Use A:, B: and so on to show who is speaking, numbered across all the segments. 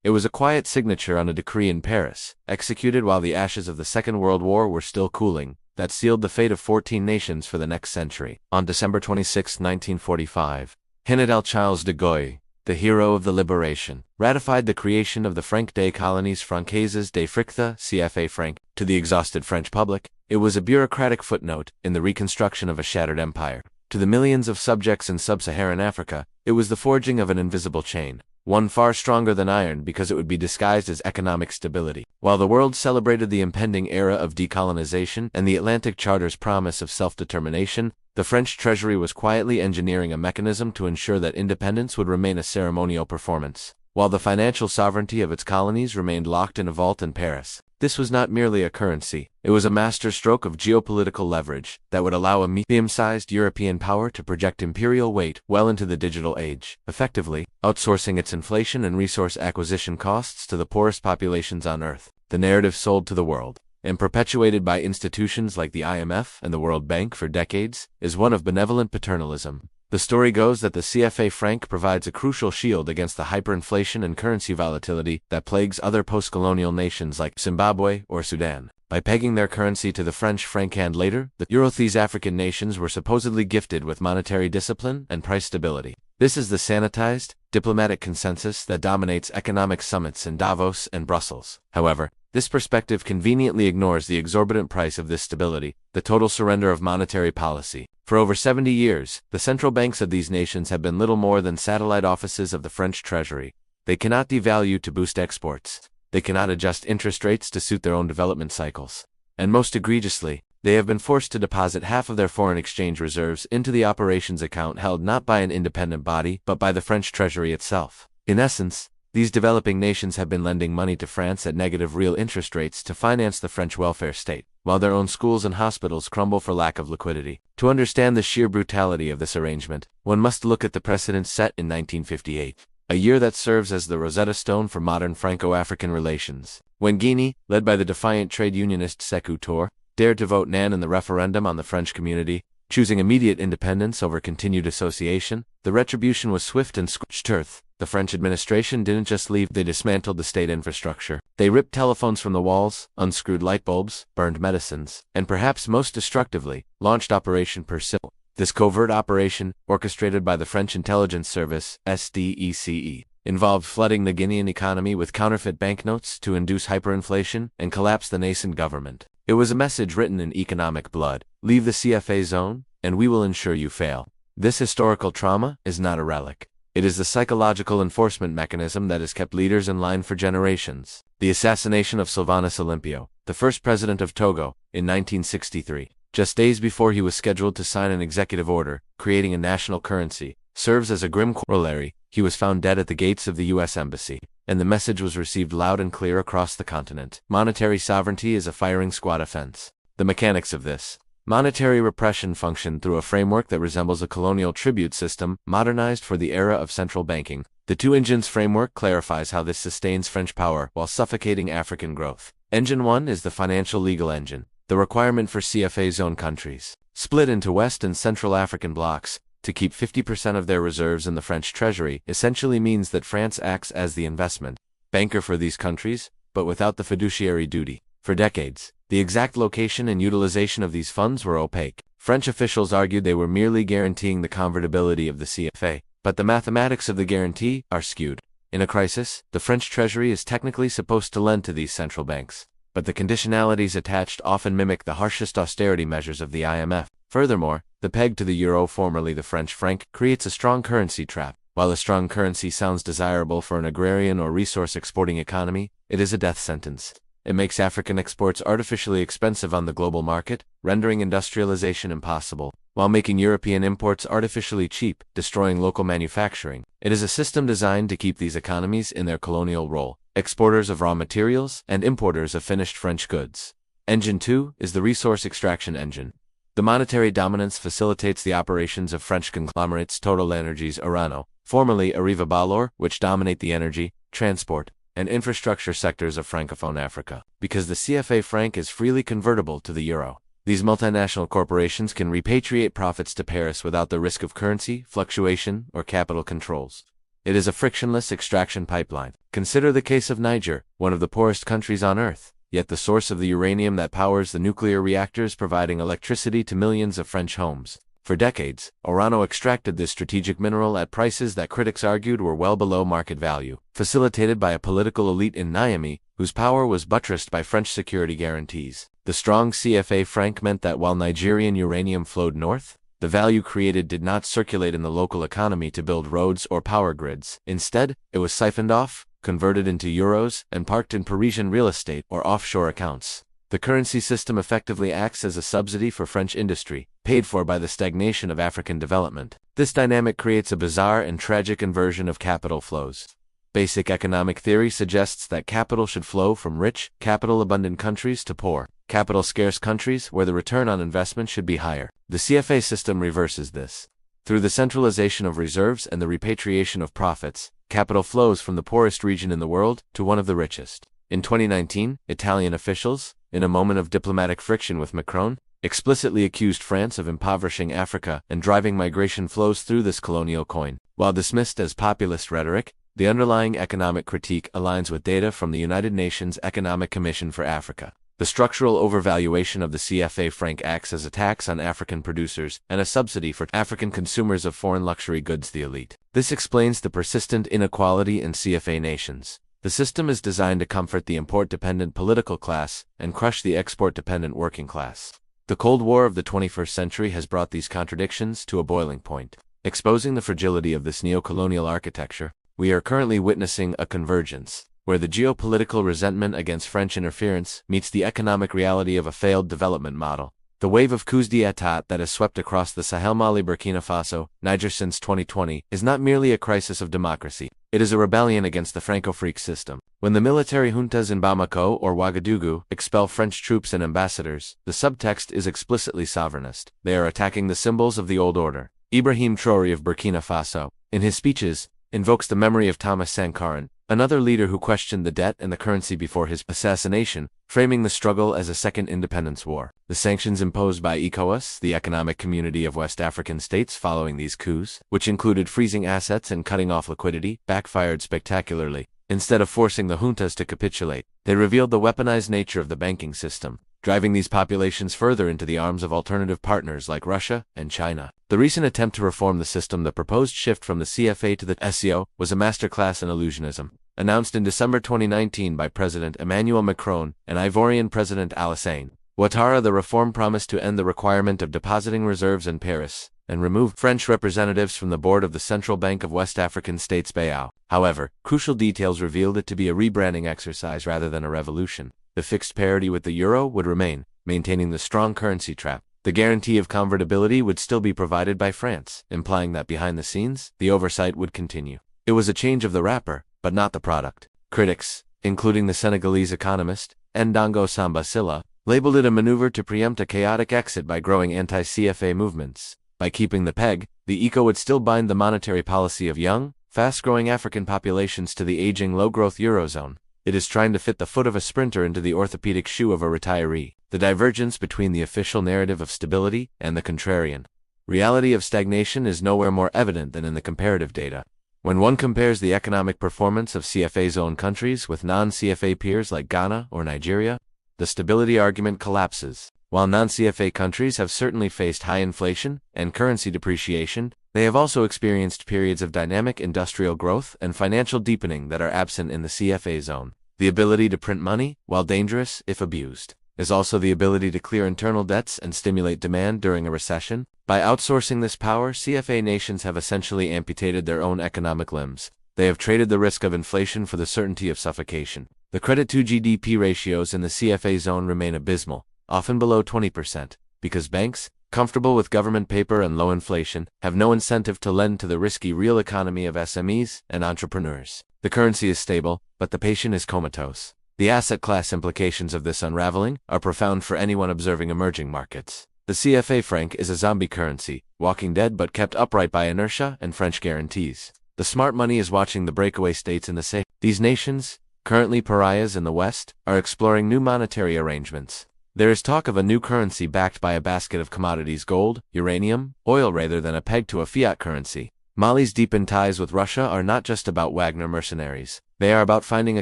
A: It was a quiet signature on a decree in Paris, executed while the ashes of the Second World War were still cooling, that sealed the fate of 14 nations for the next century. On December 26, 1945, General Charles de Gaulle, the hero of the liberation, ratified the creation of the Franc des Colonies Françaises d'Afrique, CFA franc. To the exhausted French public, it was a bureaucratic footnote in the reconstruction of a shattered empire. To the millions of subjects in sub-Saharan Africa, it was the forging of an invisible chain, one far stronger than iron because it would be disguised as economic stability. While the world celebrated the impending era of decolonization and the Atlantic Charter's promise of self-determination, the French treasury was quietly engineering a mechanism to ensure that independence would remain a ceremonial performance, while the financial sovereignty of its colonies remained locked in a vault in Paris. This was not merely a currency, it was a masterstroke of geopolitical leverage that would allow a medium-sized European power to project imperial weight well into the digital age, effectively outsourcing its inflation and resource acquisition costs to the poorest populations on Earth. The narrative sold to the world, and perpetuated by institutions like the IMF and the World Bank for decades, is one of benevolent paternalism. The story goes that the CFA franc provides a crucial shield against the hyperinflation and currency volatility that plagues other post-colonial nations like Zimbabwe or Sudan. By pegging their currency to the French franc and later, the Euro-these African nations were supposedly gifted with monetary discipline and price stability. This is the sanitized, diplomatic consensus that dominates economic summits in Davos and Brussels. However, this perspective conveniently ignores the exorbitant price of this stability, the total surrender of monetary policy. For over 70 years, the central banks of these nations have been little more than satellite offices of the French treasury. They cannot devalue to boost exports. They cannot adjust interest rates to suit their own development cycles. And most egregiously, they have been forced to deposit half of their foreign exchange reserves into the operations account held not by an independent body but by the French treasury itself. In essence, these developing nations have been lending money to France at negative real interest rates to finance the French welfare state, while their own schools and hospitals crumble for lack of liquidity. To understand the sheer brutality of this arrangement, one must look at the precedent set in 1958, a year that serves as the Rosetta Stone for modern Franco-African relations, when Guinea, led by the defiant trade unionist Sékou Touré, dared to vote nan in the referendum on the French community, choosing immediate independence over continued association. The retribution was swift and scorched earth. The French administration didn't just leave, they dismantled the state infrastructure. They ripped telephones from the walls, unscrewed light bulbs, burned medicines, and perhaps most destructively, launched Operation Persil. This covert operation, orchestrated by the French intelligence service, SDECE, involved flooding the Guinean economy with counterfeit banknotes to induce hyperinflation and collapse the nascent government. It was a message written in economic blood: leave the CFA zone, and we will ensure you fail. This historical trauma is not a relic. It is the psychological enforcement mechanism that has kept leaders in line for generations. The assassination of Sylvanus Olympio, the first president of Togo, in 1963, just days before he was scheduled to sign an executive order creating a national currency, serves as a grim corollary. He was found dead at the gates of the U.S. Embassy, and the message was received loud and clear across the continent. Monetary sovereignty is a firing squad offense. The mechanics of this monetary repression function through a framework that resembles a colonial tribute system, modernized for the era of central banking. The two engines framework clarifies how this sustains French power while suffocating African growth. Engine 1 is the financial legal engine, the requirement for CFA zone countries, split into West and Central African blocks, to keep 50% of their reserves in the French treasury essentially means that France acts as the investment banker for these countries, but without the fiduciary duty. For decades, the exact location and utilization of these funds were opaque. French officials argued they were merely guaranteeing the convertibility of the CFA, but the mathematics of the guarantee are skewed. In a crisis, the French treasury is technically supposed to lend to these central banks, but the conditionalities attached often mimic the harshest austerity measures of the IMF. Furthermore, the peg to the euro, formerly the French franc, creates a strong currency trap. While a strong currency sounds desirable for an agrarian or resource-exporting economy, it is a death sentence. It makes African exports artificially expensive on the global market, rendering industrialization impossible, while making European imports artificially cheap, destroying local manufacturing. It is a system designed to keep these economies in their colonial role, exporters of raw materials and importers of finished French goods. Engine 2 is the resource extraction engine. The monetary dominance facilitates the operations of French conglomerates Total Energies Orano, formerly Arriva Balor, which dominate the energy, transport, and infrastructure sectors of Francophone Africa. Because the CFA franc is freely convertible to the euro, these multinational corporations can repatriate profits to Paris without the risk of currency fluctuation or capital controls. It is a frictionless extraction pipeline. Consider the case of Niger, one of the poorest countries on Earth, yet the source of the uranium that powers the nuclear reactors providing electricity to millions of French homes. For decades, Orano extracted this strategic mineral at prices that critics argued were well below market value, facilitated by a political elite in Niamey, whose power was buttressed by French security guarantees. The strong CFA franc meant that while Nigerian uranium flowed north, the value created did not circulate in the local economy to build roads or power grids. Instead, it was siphoned off, converted into euros, and parked in Parisian real estate or offshore accounts. The currency system effectively acts as a subsidy for French industry, paid for by the stagnation of African development. This dynamic creates a bizarre and tragic inversion of capital flows. Basic economic theory suggests that capital should flow from rich, capital-abundant countries to poor, capital-scarce countries where the return on investment should be higher. The CFA system reverses this. Through the centralization of reserves and the repatriation of profits, capital flows from the poorest region in the world to one of the richest. In 2019, Italian officials, in a moment of diplomatic friction with Macron, explicitly accused France of impoverishing Africa and driving migration flows through this colonial coin. While dismissed as populist rhetoric, the underlying economic critique aligns with data from the United Nations Economic Commission for Africa. The structural overvaluation of the CFA franc acts as a tax on African producers and a subsidy for African consumers of foreign luxury goods, the elite. This explains the persistent inequality in CFA nations. The system is designed to comfort the import-dependent political class and crush the export-dependent working class. The Cold War of the 21st century has brought these contradictions to a boiling point. Exposing the fragility of this neo-colonial architecture, we are currently witnessing a convergence, where the geopolitical resentment against French interference meets the economic reality of a failed development model. The wave of coups d'état that has swept across the Sahel, Mali, Burkina Faso, Niger since 2020 is not merely a crisis of democracy. It is a rebellion against the Franco-Freak system. When the military juntas in Bamako or Ouagadougou expel French troops and ambassadors, the subtext is explicitly sovereignist. They are attacking the symbols of the old order. Ibrahim Traoré of Burkina Faso, in his speeches, invokes the memory of Thomas Sankara, another leader who questioned the debt and the currency before his assassination, framing the struggle as a second independence war. The sanctions imposed by ECOWAS, the Economic Community of West African States, following these coups, which included freezing assets and cutting off liquidity, backfired spectacularly. Instead of forcing the juntas to capitulate, they revealed the weaponized nature of the banking system, driving these populations further into the arms of alternative partners like Russia and China. The recent attempt to reform the system, the proposed shift from the CFA to the SCO, was a masterclass in illusionism. Announced in December 2019 by President Emmanuel Macron and Ivorian President Alassane Ouattara, the reform promised to end the requirement of depositing reserves in Paris and remove French representatives from the board of the Central Bank of West African States BAO. However, crucial details revealed it to be a rebranding exercise rather than a revolution. The fixed parity with the euro would remain, maintaining the strong currency trap. The guarantee of convertibility would still be provided by France, implying that behind the scenes, the oversight would continue. It was a change of the wrapper, but not the product. Critics, including the Senegalese economist, Ndongo Samba Sylla, labeled it a maneuver to preempt a chaotic exit by growing anti-CFA movements. By keeping the peg, the ECO would still bind the monetary policy of young, fast-growing African populations to the aging low-growth Eurozone. It is trying to fit the foot of a sprinter into the orthopedic shoe of a retiree. The divergence between the official narrative of stability and the contrarian reality of stagnation is nowhere more evident than in the comparative data. When one compares the economic performance of CFA zone countries with non-CFA peers like Ghana or Nigeria, the stability argument collapses. While non-CFA countries have certainly faced high inflation and currency depreciation, they have also experienced periods of dynamic industrial growth and financial deepening that are absent in the CFA zone. The ability to print money, while dangerous if abused, is also the ability to clear internal debts and stimulate demand during a recession. By outsourcing this power, CFA nations have essentially amputated their own economic limbs. They have traded the risk of inflation for the certainty of suffocation. The credit-to-GDP ratios in the CFA zone remain abysmal, often below 20%, because banks, comfortable with government paper and low inflation, have no incentive to lend to the risky real economy of SMEs and entrepreneurs. The currency is stable, but the patient is comatose. The asset class implications of this unraveling are profound for anyone observing emerging markets. The CFA franc is a zombie currency, walking dead but kept upright by inertia and French guarantees. The smart money is watching the breakaway states in the safe. These nations, currently pariahs in the West, are exploring new monetary arrangements. There is talk of a new currency backed by a basket of commodities: gold, uranium, oil, rather than a peg to a fiat currency. Mali's deepened ties with Russia are not just about Wagner mercenaries. They are about finding a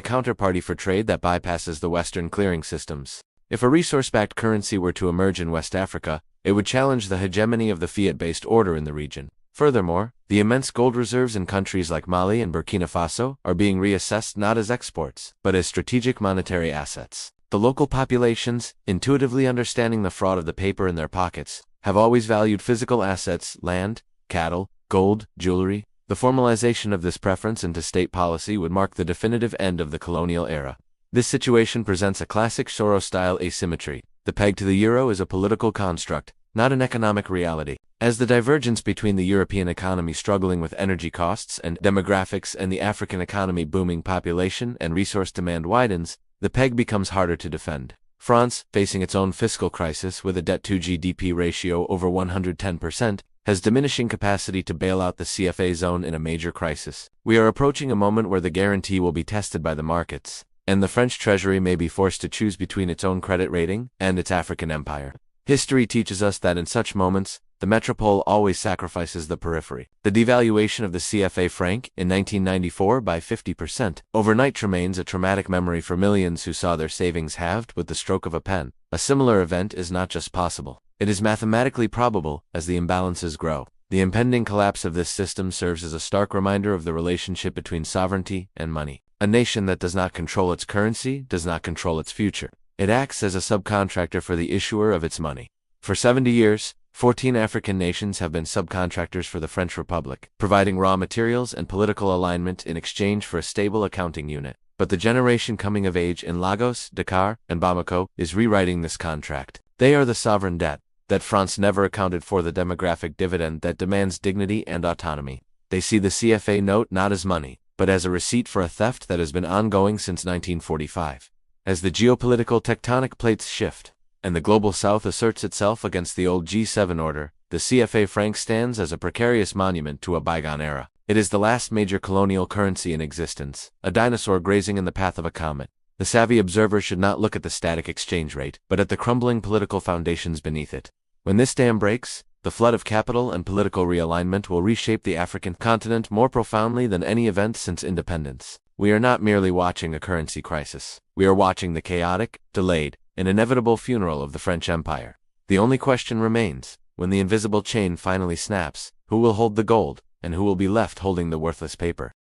A: counterparty for trade that bypasses the Western clearing systems. If a resource-backed currency were to emerge in West Africa, it would challenge the hegemony of the fiat-based order in the region. Furthermore, the immense gold reserves in countries like Mali and Burkina Faso are being reassessed not as exports, but as strategic monetary assets. The local populations, intuitively understanding the fraud of the paper in their pockets, have always valued physical assets, land, cattle, gold, jewelry. The formalization of this preference into state policy would mark the definitive end of the colonial era. This situation presents a classic Soros-style asymmetry. The peg to the euro is a political construct, not an economic reality. As the divergence between the European economy struggling with energy costs and demographics and the African economy booming population and resource demand widens, the peg becomes harder to defend. France, facing its own fiscal crisis with a debt-to-GDP ratio over 110%, has diminishing capacity to bail out the CFA zone in a major crisis. We are approaching a moment where the guarantee will be tested by the markets, and the French Treasury may be forced to choose between its own credit rating and its African empire. History teaches us that in such moments, the metropole always sacrifices the periphery. The devaluation of the CFA franc in 1994 by 50% overnight remains a traumatic memory for millions who saw their savings halved with the stroke of a pen. A similar event is not just possible, it is mathematically probable as the imbalances grow. The impending collapse of this system serves as a stark reminder of the relationship between sovereignty and money. A nation that does not control its currency does not control its future. It acts as a subcontractor for the issuer of its money. For 70 years, 14 African nations have been subcontractors for the French Republic, providing raw materials and political alignment in exchange for a stable accounting unit. But the generation coming of age in Lagos, Dakar, and Bamako is rewriting this contract. They are the sovereign debt that France never accounted for, the demographic dividend that demands dignity and autonomy. They see the CFA note not as money, but as a receipt for a theft that has been ongoing since 1945. As the geopolitical tectonic plates shift, and the global south asserts itself against the old G7 order, the CFA franc stands as a precarious monument to a bygone era. It is the last major colonial currency in existence, a dinosaur grazing in the path of a comet. The savvy observer should not look at the static exchange rate, but at the crumbling political foundations beneath it. When this dam breaks, the flood of capital and political realignment will reshape the African continent more profoundly than any event since independence. We are not merely watching a currency crisis. We are watching the chaotic, delayed, and inevitable funeral of the French Empire. The only question remains, when the invisible chain finally snaps, who will hold the gold, and who will be left holding the worthless paper?